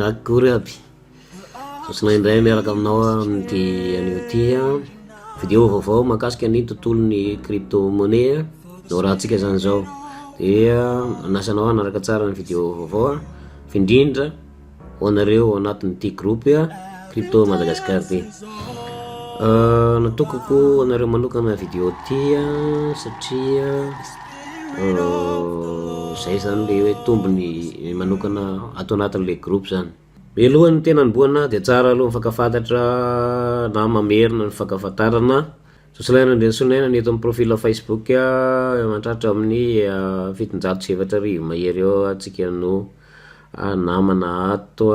Akory aby. Sosina indray miaraka aminao amin'ity anio ty video vaovao mahakasika ny tontolon'ny crypto-monnaie no raha antsika zany zao. Dia anasanao anaraka tsara ny video vaovao findrindra ho anareo anatin'ity groupe crypto Madagascar ty. Natokako anareo manokana video ty satria zay zany le hoe tombony manokana ato anatin'le groupe zany. Mialohan'ny tena niboana dia tsara aloha mifankafantatra na mamerina ny fankafantarana. Sosilaina dia sonaina ny eto amin'ny profil Facebook mantratra amin'ny 707 mahery eo atsika no namana ato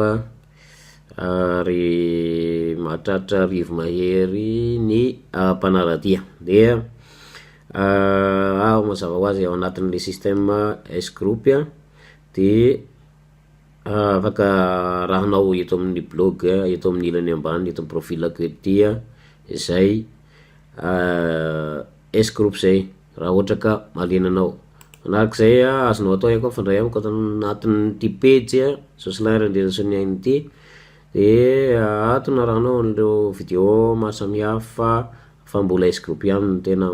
ary mahatratra 1000 mahery ny mpanaradia. Dia mazava ho azy ao anatin'le système S group dia afaka rahanao eto amin'ny blog eto amin'ny ilany ambany eto amin'ny profilako ety izay S group zay raha ohatra ka mahalenanao. Manarak'izay azonao atao ihany koa fandray amiko ato anatin'ity page Sosilaina Andersoniana ity dia ato narahanao an'ireo video maro samihafa fa mbola S group ihany no tena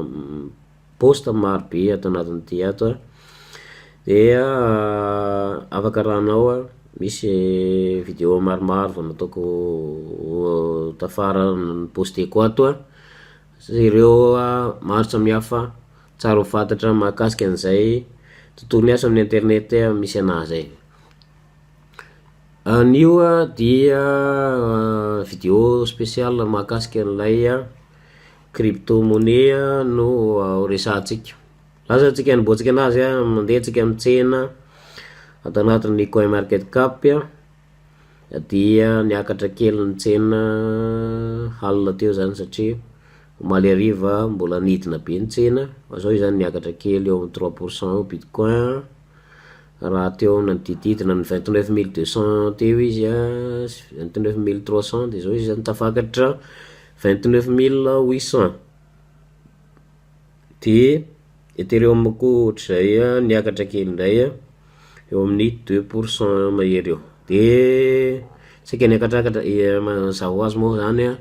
posta maro be ato anatin'ity ato dia afaka rahanao misy video maromaro nataoko tafara posteko ato ireo maro samihafa tsara ho fantatra mahakasika an'izay tontolo ny asa amin'ny internet misy anazy zay. Anio dia video spécial mahakasika an'ilay crypto-monnaie no resahantsika. Lasa antsika niboatsika anazy mandeha antsika amin'ny tsena ato anatin'ny coin market cap dia niakatra kely ny tsena halina teo zany satria omaly hariva mbola nidina be ny tsena fa zao izany niakatra kely eo amin'ny 3% bitcoin raha teo nanodididina ny 29200 teo izy 29300 dia zao izy zany tafakatra 29800 dia Ethereum koa ohatr'izay niakatra kely indray eo amin'ny 2% mahery eo. Dia sika niakatrakatra mazava ho azy moa zany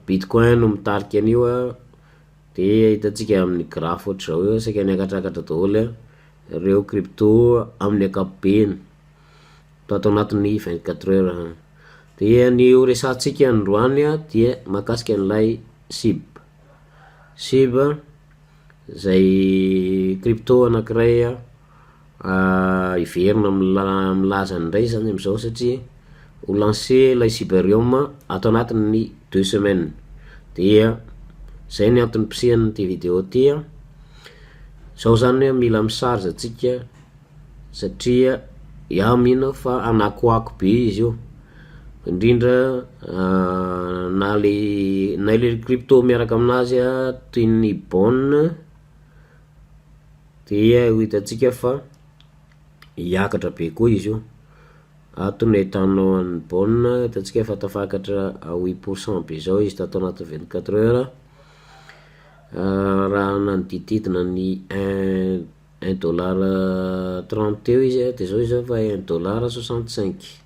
bitcoin no mitarika an'io dia hitantsika amin'ny graphe ohatr'izao eo sika niakatrakatra daholo ireo crypto amin'ny ankapobeny ato anatin'ny 24 heures. Dia ny resahantsika androany dia mahakasika an'ilay SHIB zay crypto anankiray iverina milaza indray zany amin'izao satria ho lancé ilay Ethereum ato anatin'ny 2 semaines. Dia zay ny antony pisehany ty video ty zao zany mila misarge atsika satria iaho mino fa anakoako be izy io indrindra na le crypto miaraka aminazy toy ny Bon dia hitantsika fa hiakatra be koa izy io. Ato ny ahitanao ny Bon hitantsika fa tafakatra 8% be zao izy tato anaty 24 heures raha nanodididina ny $1.30 teo izy dia zao izy fa $1.65.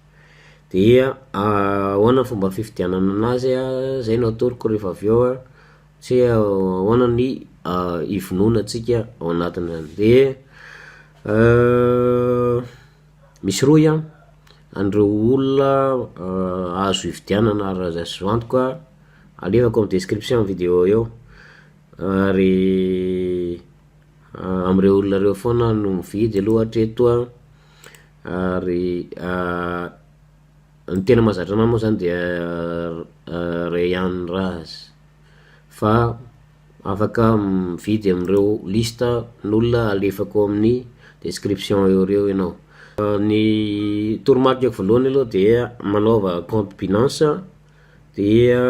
Dia ahoana fomba fifidianana anazy zay no atoroko rehefa avy eo sy ahoana ny ivonoana atsika ao anatiny. Dia misy roy andreo olona azo hividianana raha azo antoka alevako amin'ny description video eo ary am'ireo olona reo foana no mividy aloha hatreto ary ny tena mahazatra anao moa zany dia Ryan Raz fa afaka mividy amin'ireo lista n'olona alefako amin'ny description eo reo ianao. Ny toromarikako voalohany aloha dia manaova compte Binance dia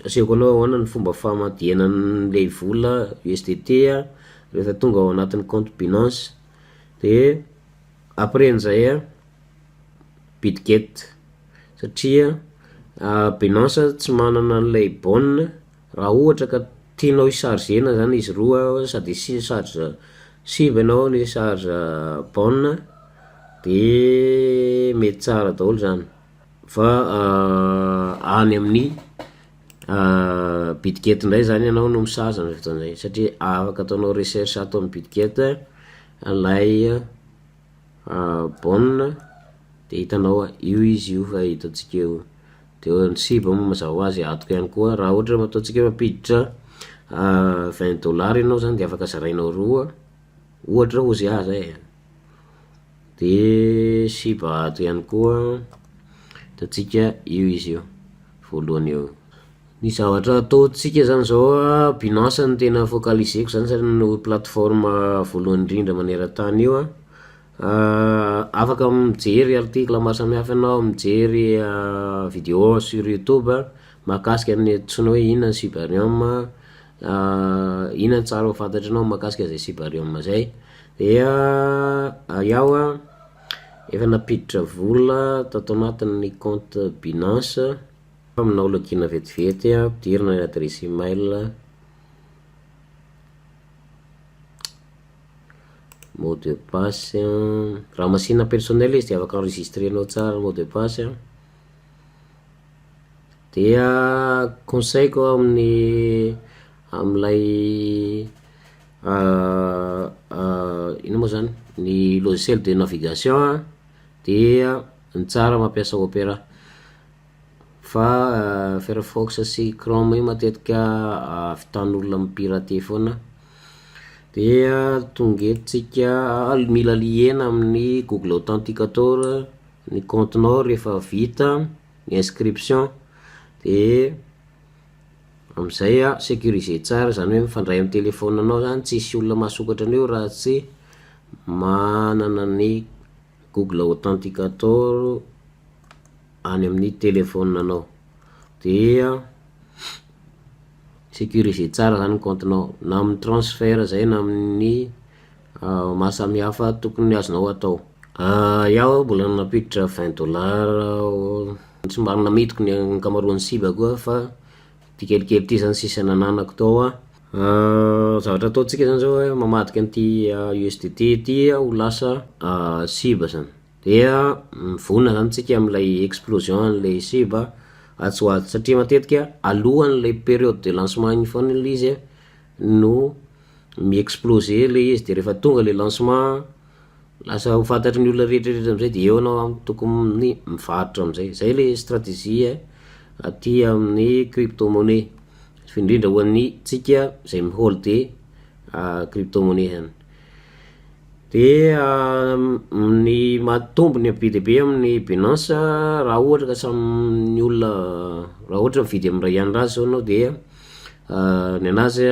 asehoko anao ahoana ny fomba famadianan'ilay vola USDT rehefa tonga ao anatin'ny compte Binance. Dia après an'izay Bitget satria Binance tsy manana an'ilay Bon raha ohatra ka tianao hisargena zany izy roa sady charge SHIB ianao ny charge Bon de mety tsara daholo zany fa any amin'ny bitikety ndray zany ianao no misaza am'zay fotoan'zay satria afaka ataonao recherche atao amin'ny bitikety lay bonne de hitanao io izy io fa hitatsika eo de ny cible moa mazava ho azy atoko ihany koa raha ohatra mataotsika mampiditra $20 ianao zany de afaka zarainao roa ohatra ozy zay de cible ato ihany koa hitatsika io izy io voalohany eo. Ny zavatra ataotsika zany zao Binance no tena focaliseko zany satria no plateforme voalohany indrindra maneran-tany io afaka mijery article maro samihafa ianao, mijery vidéo sur YouTube mahakasika ny antsoina hoe inona ny Cyberium, inona ny tsara ho fantatranao mahakasika zay Cyberium zay. De iaho efa napiditra vola tato anatin'ny compte Binance aminao login vetivety ampidirina ny adresse email, mot de passe, raha machine personnel izy de afaka enregistrenao tsara mot de passe. Dia conseilko am'lay ino moa zany ny logiciel de navigation dia ny tsara mampiasa Opera fa Firefox sy Chrome io matetika avitan'olona mipirater foana. Dia tonga eto tsika mila liena amin'ny Google Authenticator ny comptenao rehefa vita ny inscription de am'izay sécurisé tsara zany hoe mifandray amin'ny telefonanao zany tsisy olona mahasokatra an'io raha tsy manana ny Google Authenticator any amin'ny telefonanao. Dia sécurisé tsara zany ny comptenao na amin'ny transfert zay na amin'ny mahasamihafa tokony azonao atao. Iaho mbola napiditra $20 somary namitiko ny ankamaroan'ny cible koa fa ty kelikely ty zany sisa nananako tao zavatra ataotsika zany zao hoe mamadika an'ity USDT ty ho lasa cible zany dia mivonona zany tsika am'lay explosion an'lay cible atsoato satria matetika alohan'lay période de lancement igny foana le izy no mi-exploser le izy de rehefa tonga le lancement lasa ho fantatry ny olona rehetrarehetra am'zay de eo anao tokony mivarotra am'zay. Zay le stratégie aty amin'ny crypto-monnaie indrindra ho an'ny tsika zay miholde crypto-monnaie zany. De ny mahatombo ny be dia be amin'ny Binance raha ohatra ka samy olona raha ohatra mividy amin'ny ray andro azy zao anao dia ny anazy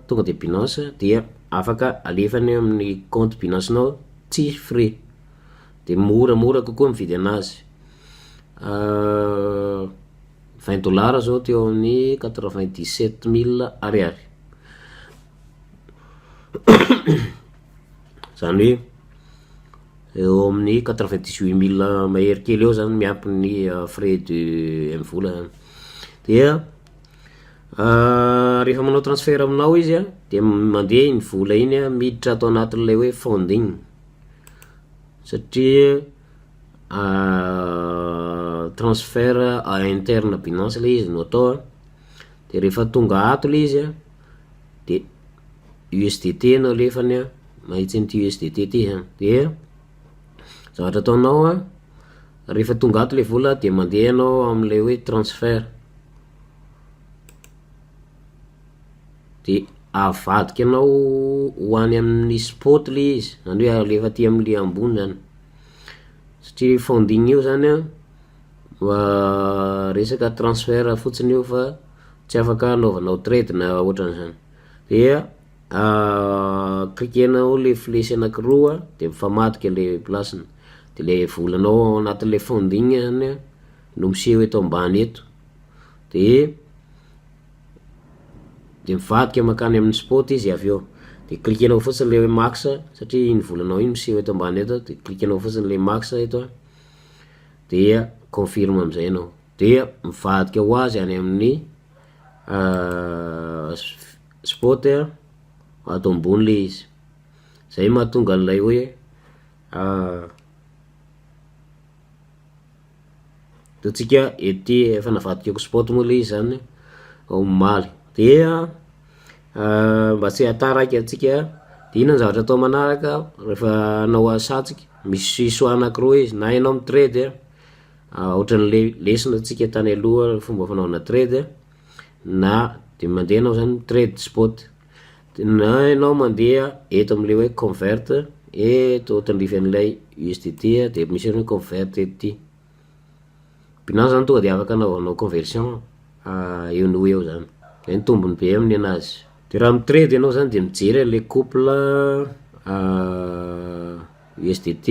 tonga de Binance dia afaka alefany amin'ny compte Binance nao tsy frais de moramora kokoa mividy anazy. $20 zao teo amin'ny 97,000 ariary zany hoe eo amin'ny 98,000 mahery kely eo zany miampy ny frais de vola zany. Dia rehefa manao transfert aminao izy de mandeha iny vola iny miditra atao anatin'ilay hoe funding satria transfert interne Binance le izy no atao de rehefa tonga ato le izy de USDT no alefany mahitsy an'ity USDT ty zany. De zavatra ataonao rehefa tonga ato le vola de mandeha anao am'lay hoe transfert de avadika anao ho any amin'ny spot le izy zany hoe alefa aty am'le ambony zany satria funding io zany resaka transfert fotsiny io fa tsy afaka anaovanao trade na ohatran'izany. Dia cliquenao le flèche anankiroa de mifamadika le plasiny de le volanao ao anatin'le funding zany no miseho eto ambany eto de mivadika makany amin'ny spot izy avy eo de cliquenao fotsiny le hoe max satria iny volanao iny miseho eto ambany eto de cliquenao fotsiny le max eto dia confirme am'izay anao dia mivadika ho azy any amin'ny spot ato ambony le izy. Zay mahatonga an'ilay hoe Totsika ety efa navadikako sport moa le izy zany omaly dia mba tsy hataraiky atsika de inona ny zavatra atao manaraka rehefa anao asatsika misy soa anakiroa izy na ianao mitrade ohatran'le lesona atsika tany aloha fomba fanaovana trade na de mandeha anao zany trade sport na ianao mandeha eto am'le hoe convert eto tandrify an'ilay USDT de misy hoe convert ety binao zany tonga de afaka anaovanao conversion eo no eo zany zay ny tombony be amin'ny anazy de raha mitrade ianao zany de mijery le couple USDT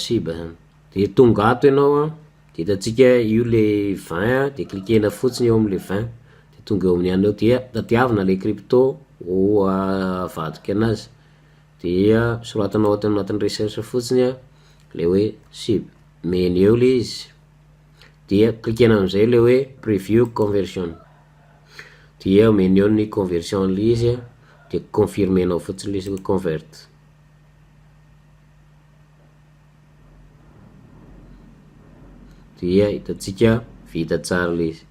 SHIB zany de tonga ato ianao de hitatsika io le 20 de cliquena fotsiny eo am'le 20 de tonga eo amin'ny any eo dia tadiavina le crypto ho avadika anazy dia soratanao ato anatin'ny recherche fotsiny le hoe SHIB meny eo le izy dia cliquena am'izay le hoe preview conversion dia meny eo ny conversion le izy de confirmenao fotsiny le izy hoe convert dia hitatsika vita tsara le izy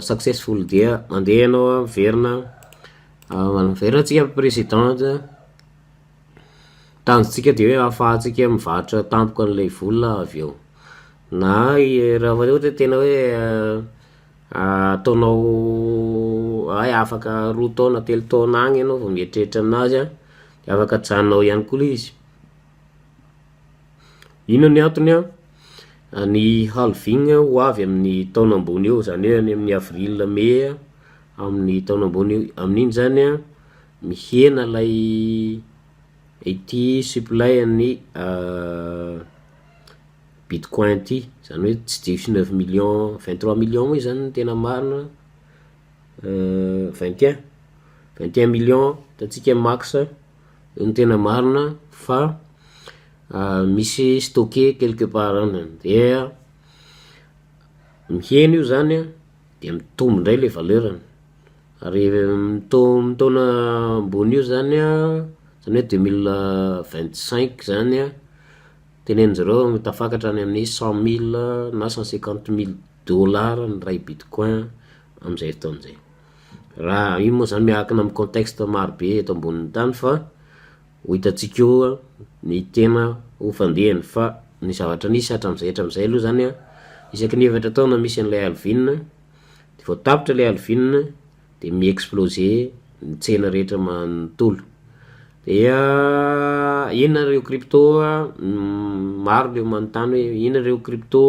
successful dia mandeha anao miverina tsika présidente tanjotsika de hoe ahafahantsika mivarotra tampoka an'ilay vola avy eo na raha ohatra tena hoe ataonao afaka 2 taona 3 taona agny ianao vao mieritreritra aminazy de afaka hajanonao ihany koa le izy ino ny antony ny halving ho avy amin'ny taona ambony eo zany hoe any amin'ny avril mai amin'ny taona ambony amin'iny zany mihena lay ity supply ny bitcoin ty zany hoe tsy 19 millions 23 millions moa zany tena marina 21 millions tatsika max ny tena marina fa misy stocké quelque part dia mihena io zany de mitombo ndray le valeurany ary taona ambony io zany hoe 2025 zany tenenjareo tafakatra any amin'ny 100 000 na 150 000 ny ray bitcoin am'izay fotoan'izay raha io moa zany miankina amin'ny contexte maro be eto ambonin'ny tany fa ho hitatsika io ny tena ho fandehany fa ny zavatra nisy hatram'izay aloha zany isaky ny efatra taona misy an'ilay halving de vao tapitra le halving de mi-explose ny tsena rehetra manontolo dia inona reo crypto maro le manontany hoe inona reo crypto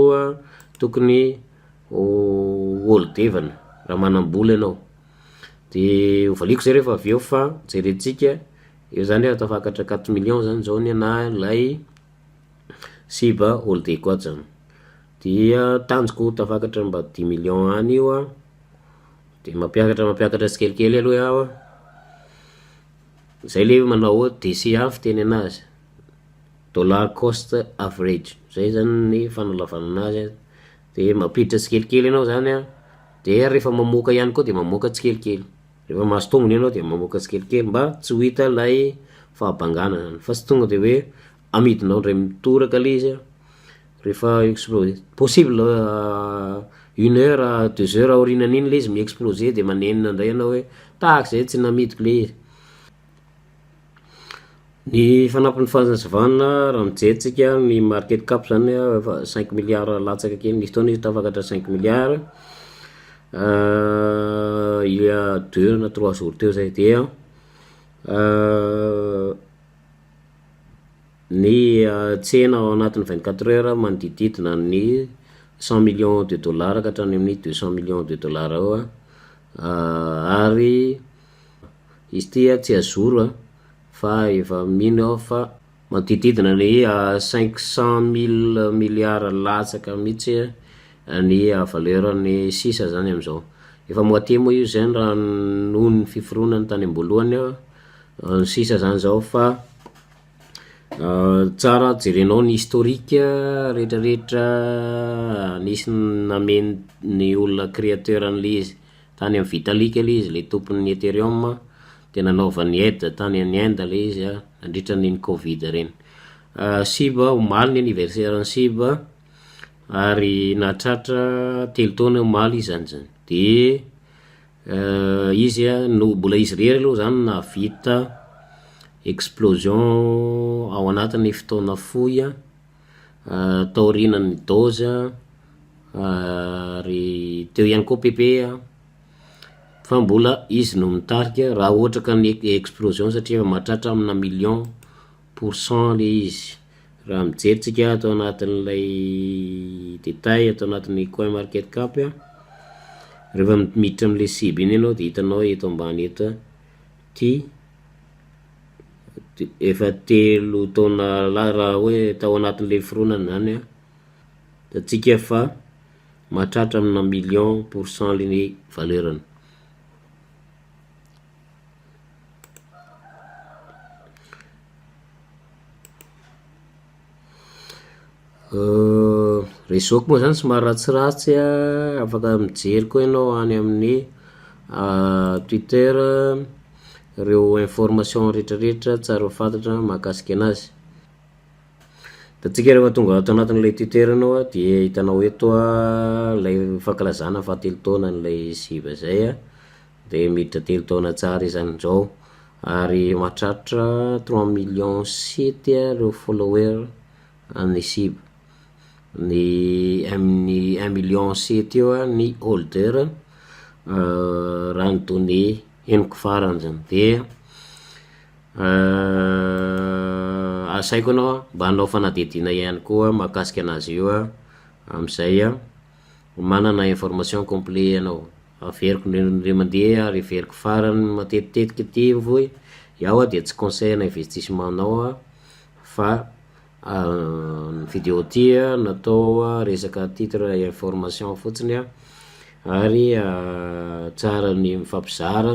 tokony holdevana raha manam-bola ianao de hovaliko zay rehefa avy eo fa jerentsika eo zany tafakatra 4 millions zany zao ny ana lay SHIB holdeko ato zany dia tanjoko tafakatra mba 10 millions any io de mampiakatra tsikelikely aloha iaho zay le manao DCA fiteny anazy dollar cost average zay zany ny fanalavana anazy de mampiditra tsikelikely ianao zany de rehefa mamoaka ihany koa de mamoaka tsikelikely rehefa mahazo tombony ianao de mamoaka tsikelikely mba tsy ho hita lay fahabangana zany fa tsy tonga de hoe amidinao ndray mitoraka le izy rehefa explose possible 1 heure 2 heures aorinan'iny le izy mi-explose de manenina ndray ianao hoe tahaka zay tsy namidiko le izy ny fanampin'ny fahazavana raha mijerytsika ny market cap zany efa 5 milliards latsaka kely nisy fotoana izy tafakatra 5 milliards il y a 2 na 3 jours teo zay dia ny tsena ao anatin'ny 24 heures manodididina ny 100 millions de dollars ka hatrany amin'ny 200 millions de dollars ao ary izy ty tsy azoro fa efa mino aho fa manodididina ny 500 000 milliards latsaka mihitsy ny valeur ny sisa zany am'izao efa moitié moa io zany raha noho ny fiforonany tany am-boalohany ny sisa zany zao fa tsara jerenao ny historique rehetrarehetra nisy nameny ny olona créateur an'le izy tany amin'ny Vitalik le izy le tompon'ny Ethereum de nanaovany aide tany amin'ny Inde le izy nandritra n'iny Covid reny SHIB omaly ny anniversaire ny SHIB ary nahatratra 3 taona maly izy zany de izy no mbola izy rery aloha zany nahavita explosion ao anatin'ny fotoana fohy taorinan'ny dôzy ary teo ihany koa PP fa mbola izy no mitarika raha ohatra ka ny explosion satria mahatratra amina million% le izy raha mijeritsika atao anatin'ilay détail atao anatin'ny coin market cap rehefa miditra am'le cible iny ianao de hitanao eto ambany eto ty efa 3 taona raha hoe tao anatin'le fironana zany da tsika fa mahatratra amina million% le valeurany. Resoko moa zany somary ratsiratsy afaka mijery koa ianao any amin'ny Twitter reo information rehetrarehetra tsara fantatra mahakasiky anazy da tsika rehefa tonga ato anatin'ilay Twitter anao de hitanao eto lay fankalazana fa 3 taona n'ilay cible zay de miditra 3 taona tsara izy am'izao ary mahatratra 3 million 7 reo follower amin'ny cible ny amin'ny 1 million 7 eo ny holder raha ny donné henoko farany zany de asaiko anao mba hanao fanadidina ihany koa mahakasika anazy io am'izay manana information complet ianao averiko ndre mandeha ary averiko farany matetitetika ty voy iaho de tsy conseil na investissement anao fa ny vidéo ty natao resaka titre information fotsiny ary tsara ny mifampizara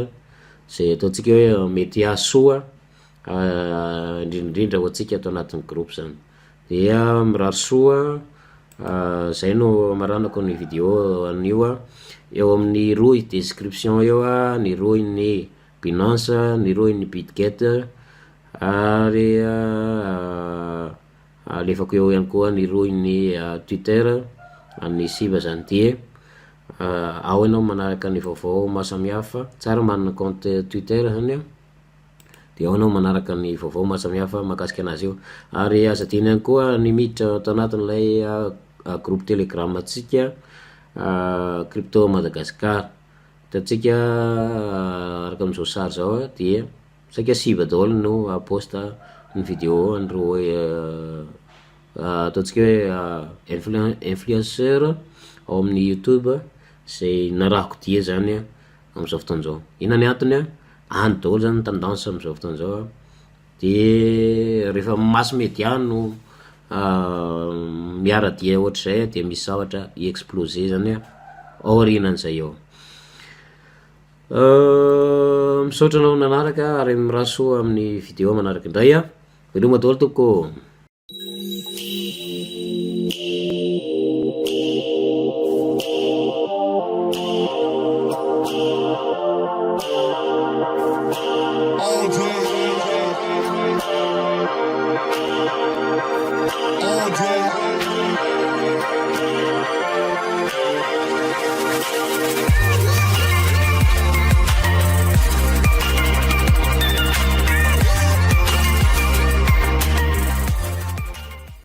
zay ataontsika hoe mety ahasoa indrindrindra ho antsika ato anatin'ny groupe zany dia mirary soa zay no maranako ny vidéo anio eo amin'ny roy description eo ny roy ny Binance ny roy ny Bitget ary alefako eo ihany koa ny roy ny Twitter amin'ny cible zany de ao ianao manaraka ny vaovao maro samihafa tsara manana compte Twitter zany de ao ianao manaraka ny vaovao maro samihafa mahakasika anazy io ary azadiny ihany koa ny miditra ato anatin'ilay groupe Telegram atsika crypto Madagascar da tsika araka am'izao sary zao de saika cible daholo no aposta ny vidéo andro ataontsika hoe influenceur ao amin'ny YouTube zay narahako dia zany am'izao fotoan'izao ina ny antony any daholo zany tendance am'izao fotoan'izao de rehefa mass media no miara-dia ohatr'izay de misy zavatra i-exploser zany aorianan'izay eo misaotra anao nanaraka ary mirahasoa amin'ny vidéo manaraka indray veloma daholo tompoko.